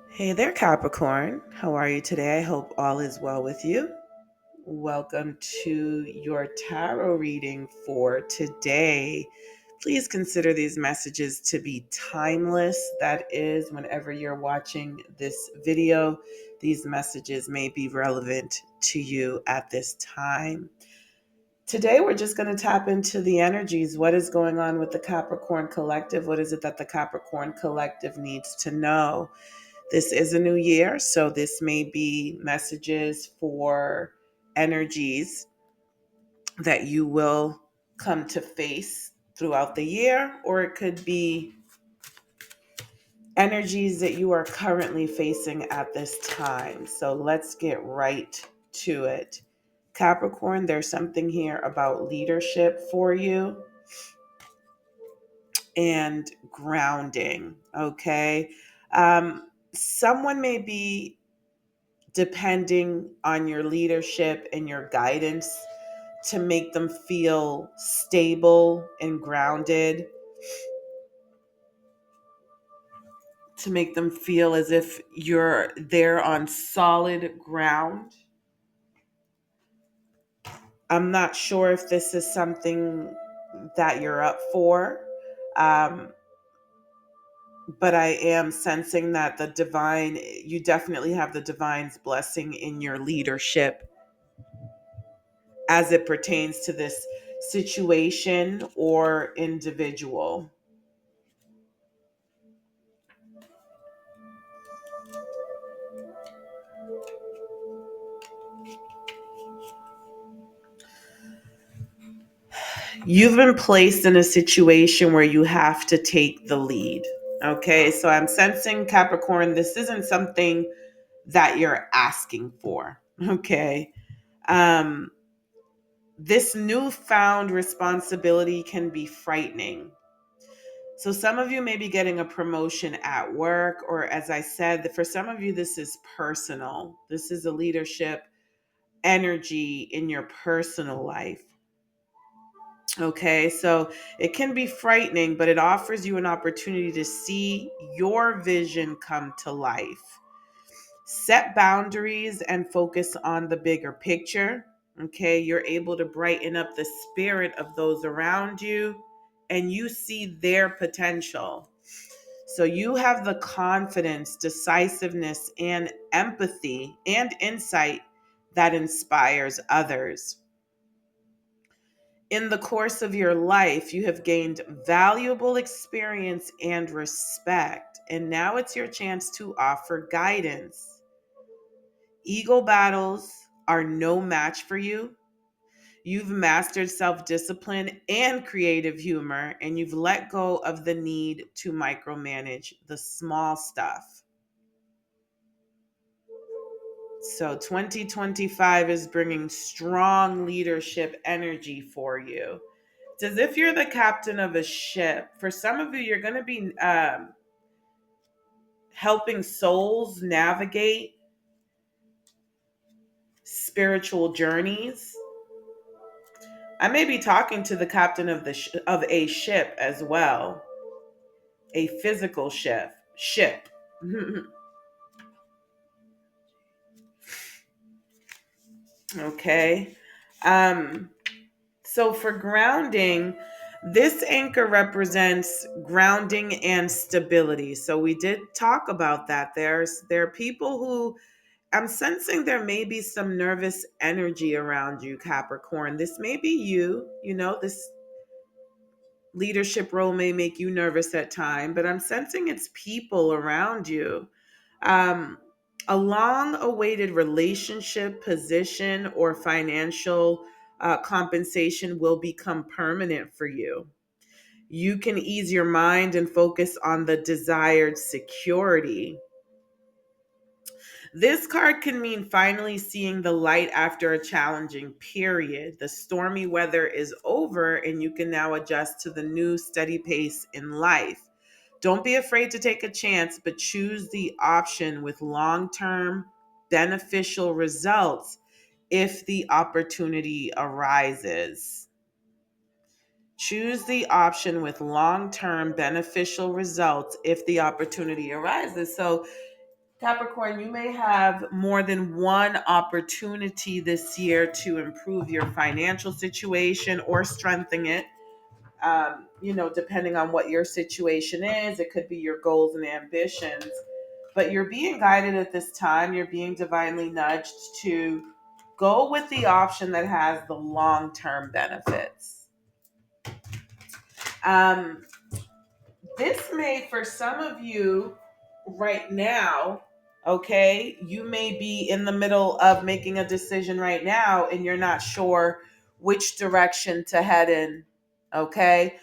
Hey there, Capricorn. How are you today? I hope all is well with you. Welcome to your tarot reading for today. Please consider these messages to be timeless. That is, whenever you're watching this video, these messages may be relevant to you at this time. Today, we're just going to tap into the energies. What is going on with the Capricorn collective? What is it that the Capricorn collective needs to know? This is a new year, so this may be messages for energies that you will come to face throughout the year, or it could be energies that you are currently facing at this time. So let's get right to it. Capricorn, there's something here about leadership for you and grounding, okay? Someone may be depending on your leadership and your guidance to make them feel stable and grounded, to make them feel as if you're there on solid ground. I'm not sure if this is something that you're up for, um, but I am sensing that you definitely have the divine's blessing in your leadership as it pertains to this situation or individual. You've been placed in a situation where you have to take the lead. Okay, so I'm sensing, Capricorn, this isn't something that you're asking for. Okay. Um, this newfound responsibility can be frightening. So some of you may be getting a promotion at work, or as I said, for some of you, this is personal. This is a leadership energy in your personal life. Okay, so it can be frightening, but it offers you an opportunity to see your vision come to life. Set boundaries and focus on the bigger picture. Okay, you're able to brighten up the spirit of those around you and you see their potential. So you have the confidence, decisiveness, and empathy and insight that inspires others. In the course of your life, you have gained valuable experience and respect, and now it's your chance to offer guidance. Ego battles are no match for you. You've mastered self discipline and creative humor, and you've let go of the need to micromanage the small stuff. So 2025 is bringing strong leadership energy for you. It's as if you're the captain of a ship. For some of you, you're going to be helping souls navigate spiritual journeys. I may be talking to the captain of of a ship as well, a physical ship. Ship. Okay. Um, so for grounding, this anchor represents grounding and stability. So we did talk about that. There are people who I'm sensing there may be some nervous energy around you, Capricorn. This may be you, this leadership role may make you nervous at time, but I'm sensing it's people around you. Um, a long awaited relationship, position, or financial compensation will become permanent for you. You can ease your mind and focus on the desired security. This card can mean finally seeing the light after a challenging period. The stormy weather is over and you can now adjust to the new steady pace in life. don't be afraid to take a chance, but choose the option with long-term beneficial results if the opportunity arises. Choose the option with long-term beneficial results if the opportunity arises. So, Capricorn, you may have more than one opportunity this year to improve your financial situation or strengthen it. Depending on what your situation is, it could be your goals and ambitions. But you're being guided at this time, you're being divinely nudged to go with the option that has the long term benefits. Um, this may, for some of you right now, okay, you may be in the middle of making a decision right now and you're not sure which direction to head in, okay?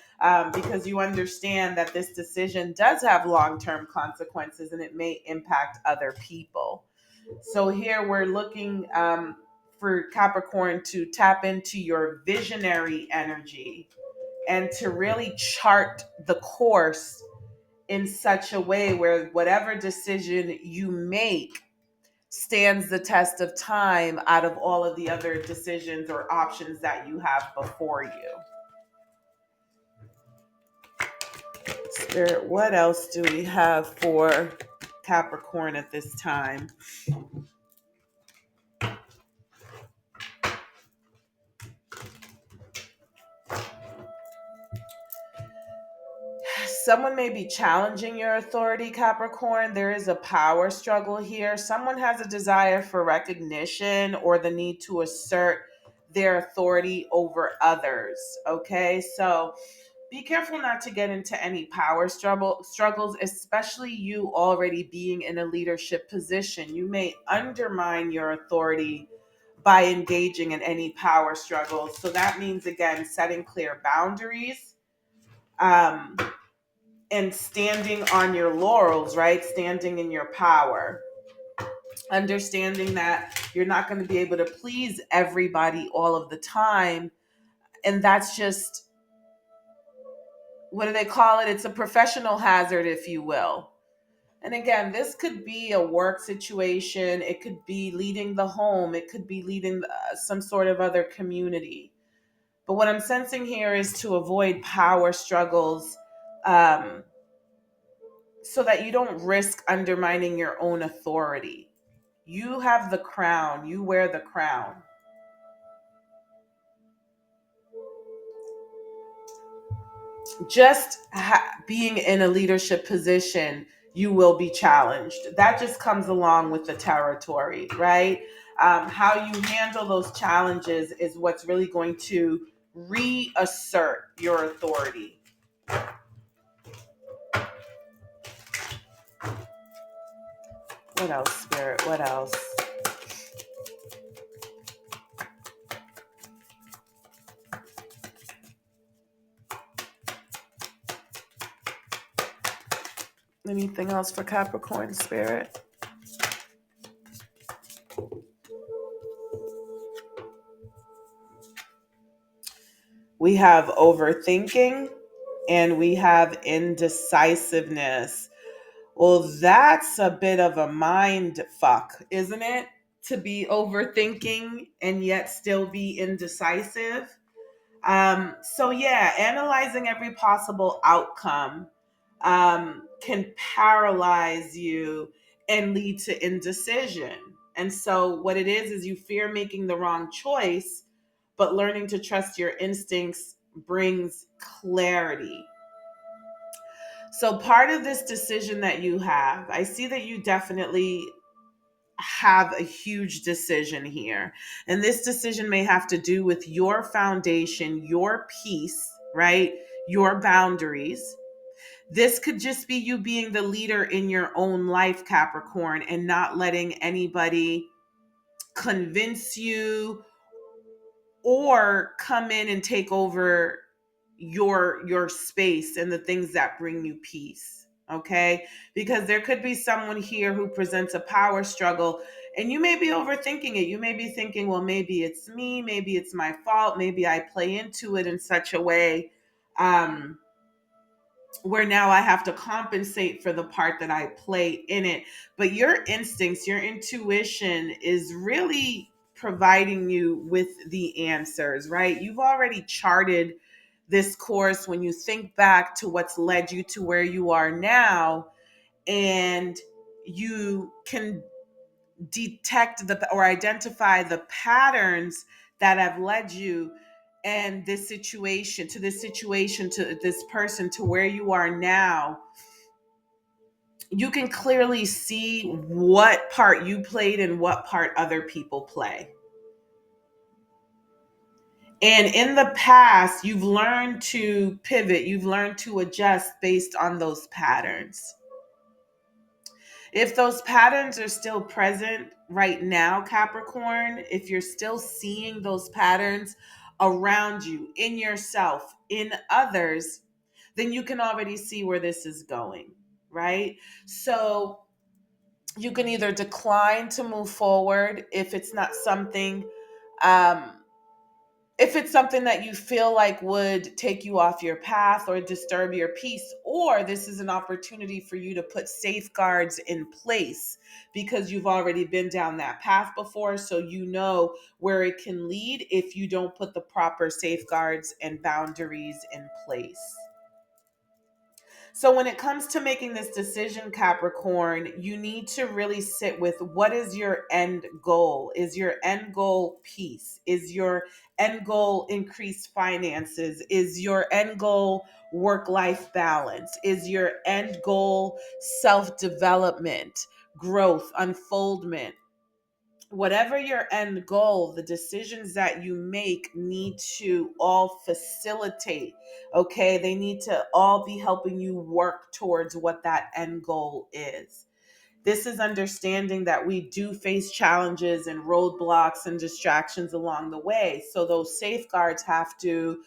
Because you understand that this decision does have long term consequences and it may impact other people. So here we're looking for Capricorn to tap into your visionary energy and to really chart the course in such a way where whatever decision you make stands the test of time out of all of the other decisions or options that you have before you. Spirit, what else do we have for Capricorn at this time? Someone may be challenging your authority, Capricorn. There is a power struggle here. Someone has a desire for recognition or the need to assert their authority over others. Okay, so be careful not to get into any power struggles, especially you already being in a leadership position. You may undermine your authority by engaging in any power struggles. So that means, again, setting clear boundaries. Um, and standing on your laurels, right? Standing in your power. Understanding that you're not going to be able to please everybody all of the time. And that's just, what do they call it? It's a professional hazard, if you will. And again, this could be a work situation. It could be leading the home. It could be leading some sort of other community. But what I'm sensing here is to avoid power struggles. So that you don't risk undermining your own authority. You have the crown, you wear the crown. Just being in a leadership position, you will be challenged. That just comes along with the territory, right? How you handle those challenges is what's really going to reassert your authority. What else, Spirit? What else? Anything else for Capricorn, Spirit? We have overthinking and we have indecisiveness. Well, that's a bit of a mind fuck, isn't it? To be overthinking and yet still be indecisive. So yeah, analyzing every possible outcome can paralyze you and lead to indecision. And so what it is you fear making the wrong choice, but learning to trust your instincts brings clarity. So part of this decision that you have, I see that you definitely have a huge decision here. And this decision may have to do with your foundation, your peace, right? Your boundaries. This could just be you being the leader in your own life, Capricorn, and not letting anybody convince you or come in and take over your space and the things that bring you peace. Okay, because there could be someone here who presents a power struggle and you may be overthinking it. You may be thinking, well, maybe it's me, maybe it's my fault, maybe I play into it in such a way, um where now I have to compensate for the part that I play in it. But your instincts, your intuition is really providing you with the answers, right? You've already charted this course when you think back to what's led you to where you are now, and you can detect or identify the patterns that have led you and this situation to this person to where you are now. You can clearly see what part you played and what part other people play. And in the past, you've learned to pivot, you've learned to adjust based on those patterns. If those patterns are still present right now, Capricorn, if you're still seeing those patterns around you, in yourself, in others, then you can already see where this is going, right? So you can either decline to move forward if it's not something um, if it's something that you feel like would take you off your path or disturb your peace, or this is an opportunity for you to put safeguards in place because you've already been down that path before, so you know where it can lead if you don't put the proper safeguards and boundaries in place. So when it comes to making this decision, Capricorn, you need to really sit with what is your end goal? Is your end goal peace? Is your end goal increased finances? Is your end goal work-life balance? Is your end goal self-development, growth, unfoldment? Whatever your end goal, the decisions that you make need to all facilitate, okay? They need to all be helping you work towards what that end goal is. This is understanding that we do face challenges and roadblocks and distractions along the way. So those safeguards have to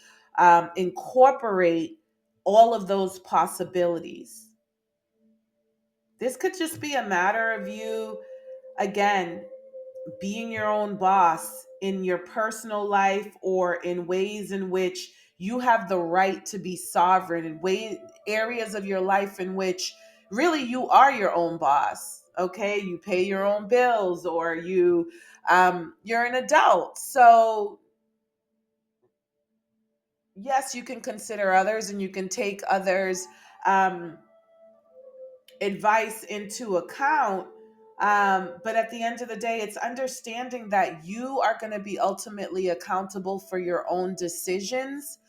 incorporate all of those possibilities. This could just be a matter of you, again, being your own boss in your personal life or in ways in which you have the right to be sovereign, in areas of your life in which really you are your own boss. Okay, you pay your own bills, or you're an adult, so yes, you can consider others and you can take others um, advice into account. But at the end of the day, it's understanding that you are going to be ultimately accountable for your own decisions.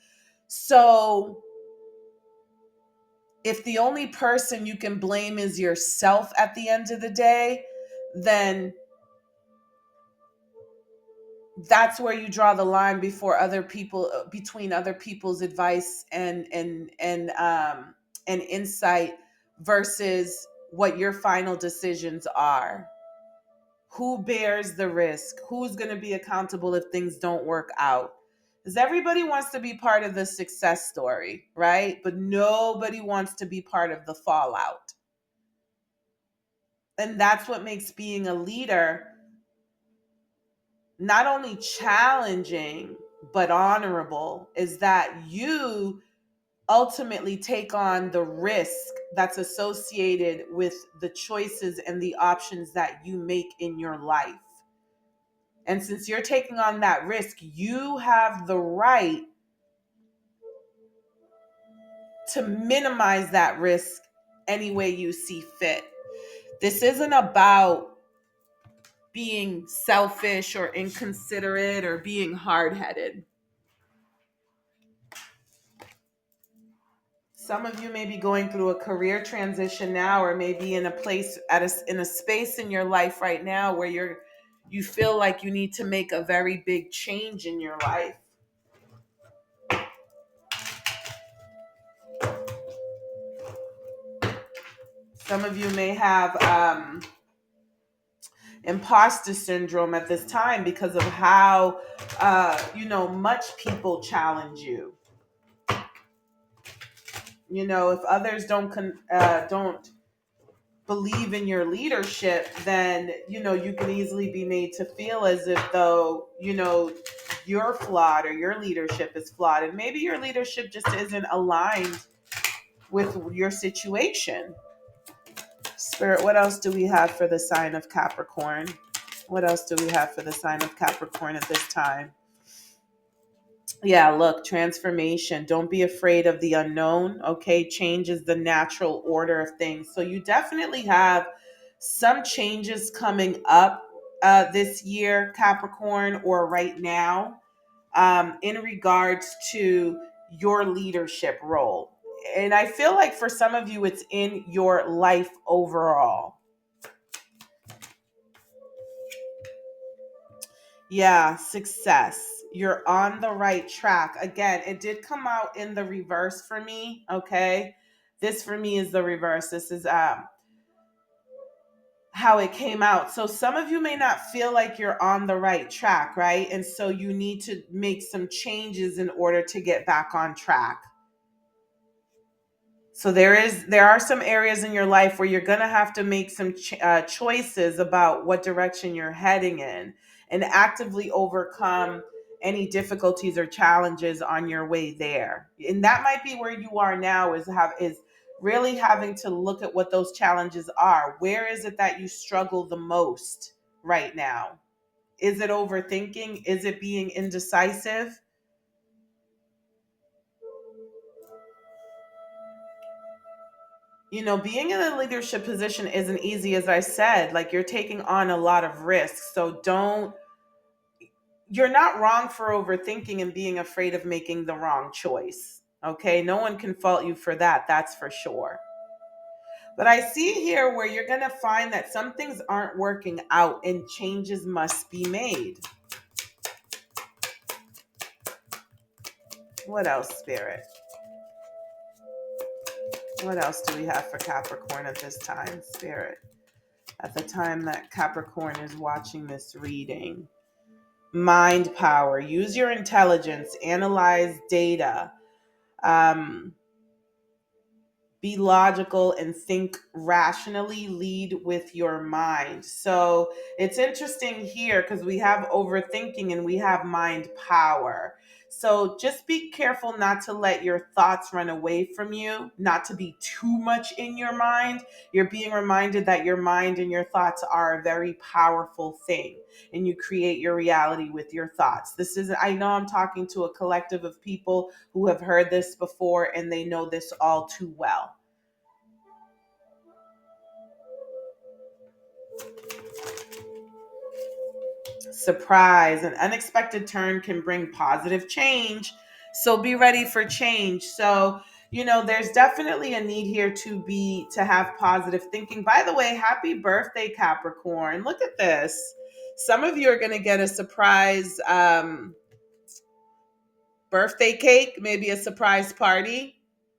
So if the only person you can blame is yourself at the end of the day, then that's where you draw the line before other people between other people's advice and insight versus what your final decisions are. Who bears the risk? Who's going to be accountable if things don't work out? Because everybody wants to be part of the success story, right? But nobody wants to be part of the fallout. And that's what makes being a leader not only challenging, but honorable, is that you ultimately take on the risk that's associated with the choices and the options that you make in your life. And since you're taking on that risk, you have the right to minimize that risk any way you see fit. This isn't about being selfish or inconsiderate or being hard-headed. Some of you may be going through a career transition now, or maybe in a place in a space in your life right now where you feel like you need to make a very big change in your life. Some of you may have imposter syndrome at this time because of how much people challenge you. If others don't believe in your leadership, then you can easily be made to feel as if though you're flawed or your leadership is flawed, and maybe your leadership just isn't aligned with your situation. Spirit, what else do we have for the sign of Capricorn? What else do we have for the sign of Capricorn at this time? Yeah, look, transformation. Don't be afraid of the unknown. Okay, change is the natural order of things. So you definitely have some changes coming up this year, Capricorn, or right now, in regards to your leadership role. And I feel like for some of you, it's in your life overall. Yeah, success. You're on the right track. Again, it did come out in the reverse for me, okay? This for me is the reverse. This is how it came out. So some of you may not feel like you're on the right track, right? And so you need to make some changes in order to get back on track. So there are some areas in your life where you're going to have to make some choices about what direction you're heading in and actively overcome any difficulties or challenges on your way there. And that might be where you are now, is really having to look at what those challenges are. Where is it that you struggle the most right now? Is it overthinking? Is it being indecisive? Being in a leadership position isn't easy, as I said. Like, you're taking on a lot of risks. So you're not wrong for overthinking and being afraid of making the wrong choice. Okay. No one can fault you for that. That's for sure. But I see here where you're going to find that some things aren't working out and changes must be made. What else, Spirit? What else do we have for Capricorn at this time, Spirit? At the time that Capricorn is watching this reading. Mind power. Use your intelligence. Analyze data. Um, be logical and think rationally. Lead with your mind. So it's interesting here because we have overthinking and we have mind power. So just be careful not to let your thoughts run away from you, not to be too much in your mind. You're being reminded that your mind and your thoughts are a very powerful thing, and you create your reality with your thoughts. I know I'm talking to a collective of people who have heard this before and they know this all too well. Surprise, an unexpected turn can bring positive change. So be ready for change. So, there's definitely a need here to have positive thinking. By the way, happy birthday, Capricorn. Look at this. Some of you are going to get a surprise birthday cake, maybe a surprise party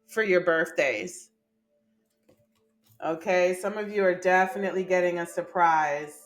for your birthdays. Okay, some of you are definitely getting a surprise.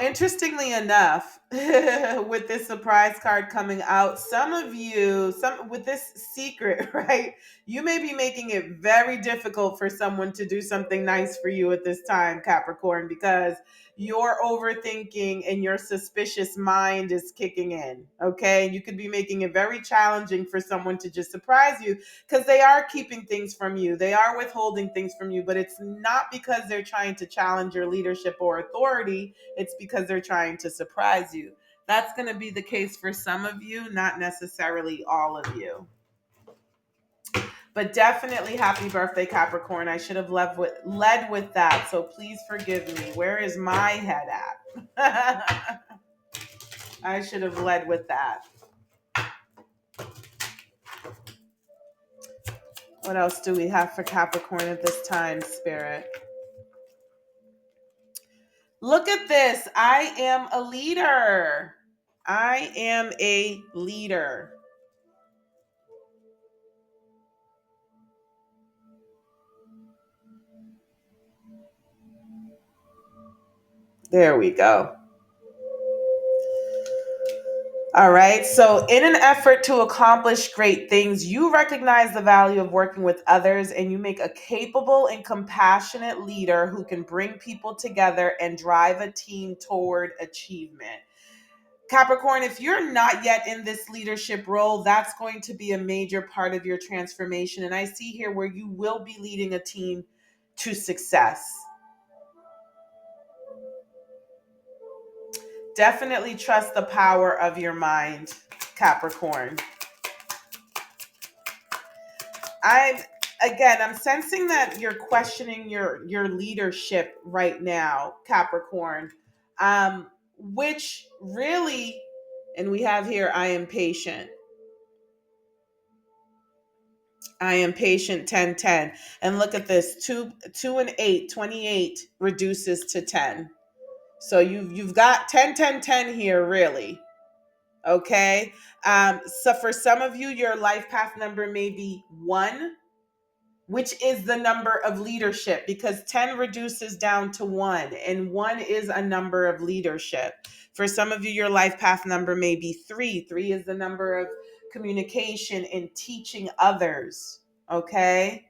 Interestingly enough, with this surprise card coming out, some of you, some with this secret, right? You may be making it very difficult for someone to do something nice for you at this time, Capricorn, because your overthinking and your suspicious mind is kicking in. Okay. You could be making it very challenging for someone to just surprise you because they are keeping things from you. They are withholding things from you, but it's not because they're trying to challenge your leadership or authority. It's because they're trying to surprise you. That's going to be the case for some of you, not necessarily all of you. But definitely happy birthday, Capricorn. I should have led with that, so please forgive me. Where is my head at? I should have led with that. What else do we have for Capricorn at this time, Spirit? Look at this. I am a leader. I am a leader. There we go. All right. So, in an effort to accomplish great things, you recognize the value of working with others and you make a capable and compassionate leader who can bring people together and drive a team toward achievement. Capricorn, if you're not yet in this leadership role, that's going to be a major part of your transformation. And I see here where you will be leading a team to success. Definitely trust the power of your mind, Capricorn. I'm sensing that you're questioning your leadership right now, Capricorn. Which really, and we have here, I am patient. I am patient 10 10. And look at this. 2 and 8, 28 reduces to 10. So you've got 10 10 10 here, really. Okay. So for some of you, your life path number may be 1, which is the number of leadership, because 10 reduces down to 1, and 1 is a number of leadership. For some of you, your life path number may be 3. 3 is the number of communication and teaching others. Okay.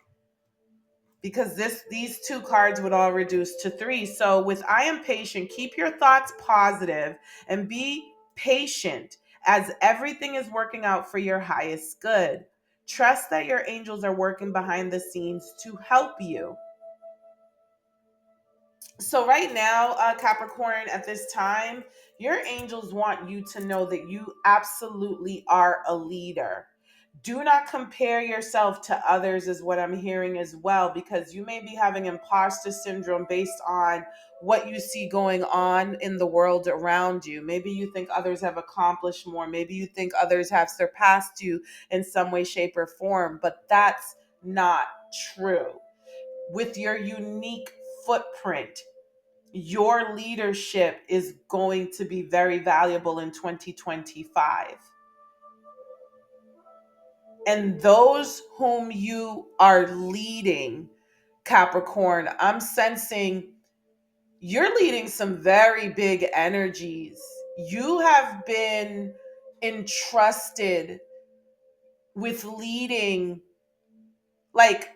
Because these two cards would all reduce to 3. So with I am patient, keep your thoughts positive and be patient as everything is working out for your highest good. Trust that your angels are working behind the scenes to help you. So right now, Capricorn, at this time, your angels want you to know that you absolutely are a leader. Do not compare yourself to others, is what I'm hearing as well, because you may be having imposter syndrome based on what you see going on in the world around you. Maybe you think others have accomplished more. Maybe you think others have surpassed you in some way, shape, or form, but that's not true. With your unique footprint, your leadership is going to be very valuable in 2025. And those whom you are leading, Capricorn, I'm sensing you're leading some very big energies. You have been entrusted with leading, like,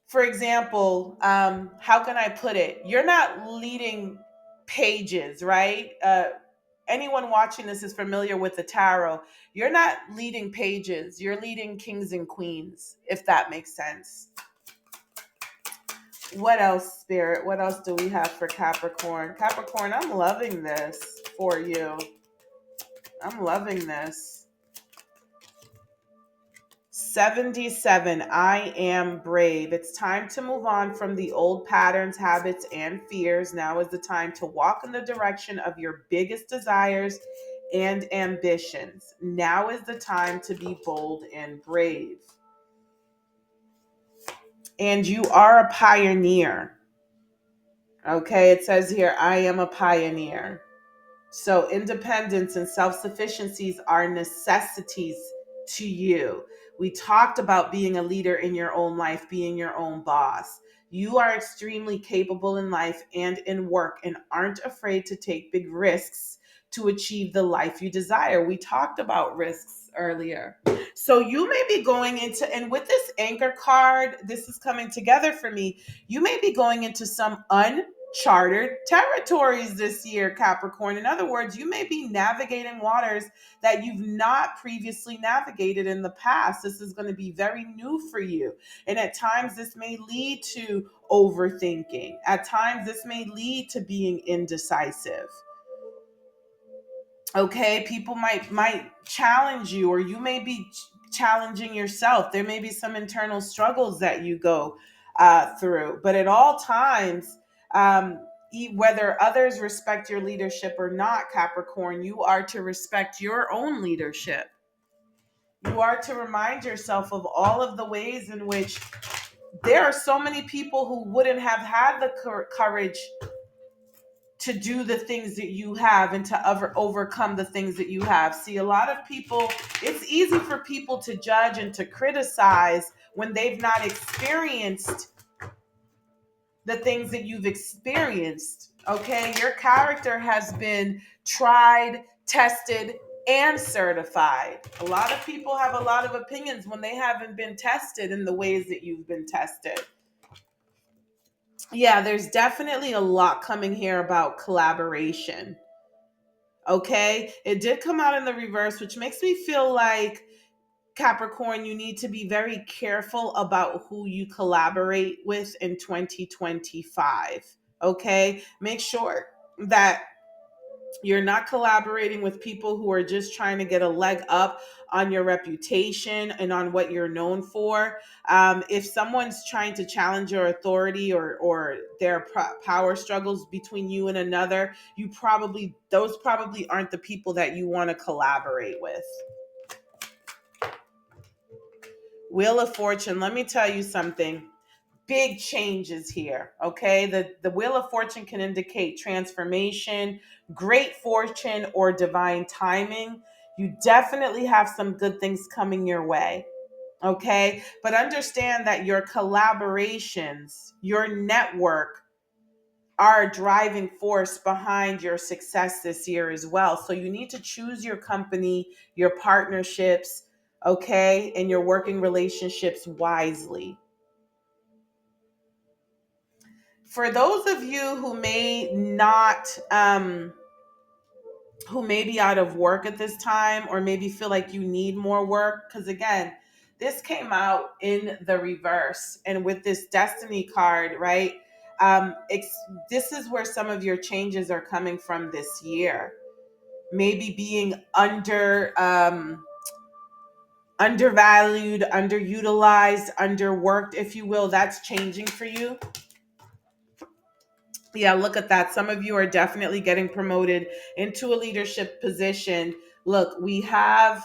for example, how can I put it? You're not leading pages, right? Anyone watching this is familiar with the tarot. You're not leading pages. You're leading kings and queens, if that makes sense. What else, Spirit? What else do we have for Capricorn? Capricorn, I'm loving this for you. I'm loving this. 77, I am brave. It's time to move on from the old patterns, habits, and fears. Now is the time to walk in the direction of your biggest desires and ambitions. Now is the time to be bold and brave. And you are a pioneer. Okay, it says here, I am a pioneer. So independence and self-sufficiencies are necessities to you. We talked about being a leader in your own life, being your own boss. You are extremely capable in life and in work and aren't afraid to take big risks to achieve the life you desire. We talked about risks earlier. So you may be going into, and with this anchor card, this is coming together for me. You may be going into some uncharted territories this year, Capricorn. In other words, you may be navigating waters that you've not previously navigated in the past. This is going to be very new for you. And at times this may lead to overthinking. At times this may lead to being indecisive. Okay, people might challenge you, or you may be challenging yourself. There may be some internal struggles that you go through, but at all times, whether others respect your leadership or not, Capricorn, you are to respect your own leadership. You are to remind yourself of all of the ways in which there are so many people who wouldn't have had the courage to do the things that you have and to overcome the things that you have. See, a lot of people, it's easy for people to judge and to criticize when they've not experienced the things that you've experienced. Okay, your character has been tried, tested, and certified. A lot of people have a lot of opinions when they haven't been tested in the ways that you've been tested. Yeah, there's definitely a lot coming here about collaboration. Okay, it did come out in the reverse, which makes me feel like, Capricorn, you need to be very careful about who you collaborate with in 2025. Okay, make sure that you're not collaborating with people who are just trying to get a leg up on your reputation and on what you're known for. If someone's trying to challenge your authority, or their power struggles between you and another, those probably aren't the people that you want to collaborate with. Wheel of Fortune, let me tell you something. Big changes here, okay? The Wheel of Fortune can indicate transformation, great fortune, or divine timing. You definitely have some good things coming your way, okay? But understand that your collaborations, your network, are a driving force behind your success this year as well. So you need to choose your company, your partnerships, okay, and your working relationships wisely. For those of you who may not, who may be out of work at this time, or maybe feel like you need more work, because again, this came out in the reverse, and with this destiny card, right? This is where some of your changes are coming from this year. Maybe being undervalued, underutilized, underworked, if you will. That's changing for you. Yeah, look at that. Some of you are definitely getting promoted into a leadership position. Look, we have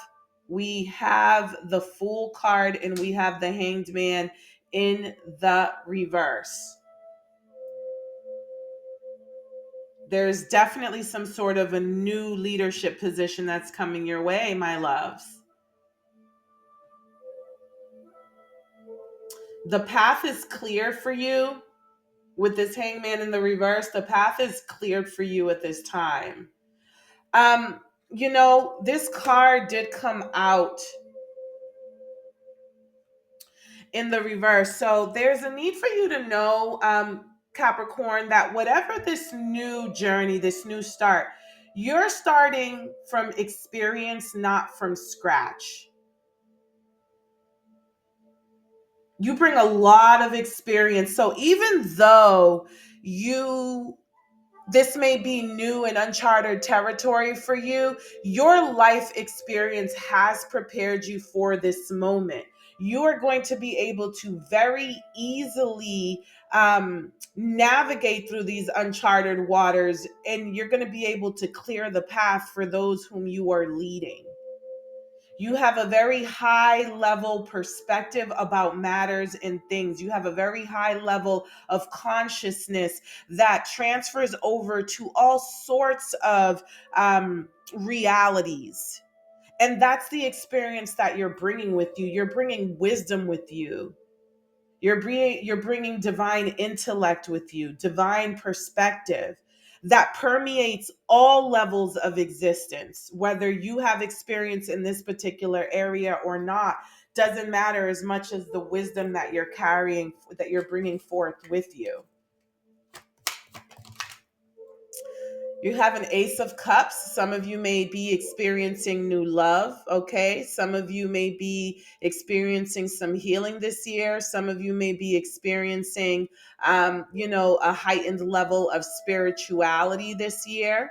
the Fool card, and we have the Hanged Man in the reverse. There's definitely some sort of a new leadership position that's coming your way, my loves. The path is clear for you with this Hangman in the reverse. The path is cleared for you at this time. Um, this card did come out in the reverse. So there's a need for you to know, Capricorn, that whatever this new journey, this new start, you're starting from experience, not from scratch. You bring a lot of experience. So even though you this may be new and uncharted territory for you, your life experience has prepared you for this moment. You are going to be able to very easily navigate through these uncharted waters, and you're going to be able to clear the path for those whom you are leading. You have a very high level perspective about matters and things. You have a very high level of consciousness that transfers over to all sorts of realities. And that's the experience that you're bringing with you. You're bringing wisdom with you. You're bringing divine intellect with you, divine perspective that permeates all levels of existence. Whether you have experience in this particular area or not doesn't matter as much as the wisdom that you're carrying, that you're bringing forth with you. You have an Ace of Cups. Some of you may be experiencing new love, okay? Some of you may be experiencing some healing this year. Some of you may be experiencing, a heightened level of spirituality this year.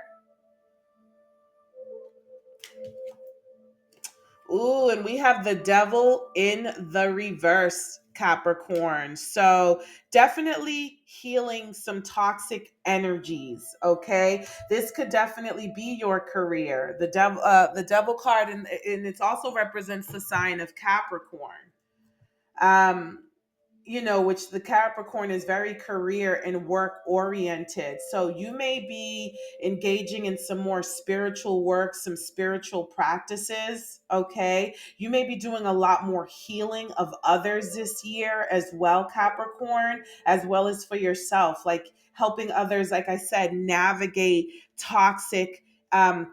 Ooh, and we have the Devil in the reverse, Capricorn. So definitely healing some toxic energies. Okay, this could definitely be your career. The Devil card, and it also represents the sign of Capricorn. Um, which the Capricorn is very career and work oriented. So you may be engaging in some more spiritual work, some spiritual practices. Okay. You may be doing a lot more healing of others this year as well, Capricorn, as well as for yourself, like helping others, like I said, navigate toxic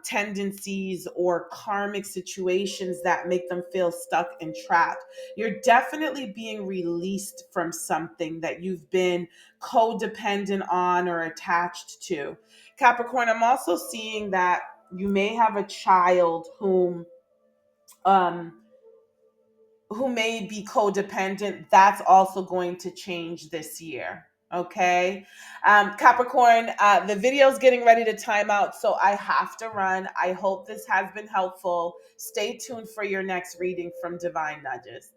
tendencies or karmic situations that make them feel stuck and trapped. You're definitely being released from something that you've been codependent on or attached to. Capricorn, I'm also seeing that You may have a child um, who may be codependent. That's also going to change this year. Okay. Capricorn, the video is getting ready to time out, so I have to run. I hope this has been helpful. Stay tuned for your next reading from Divine Nudges.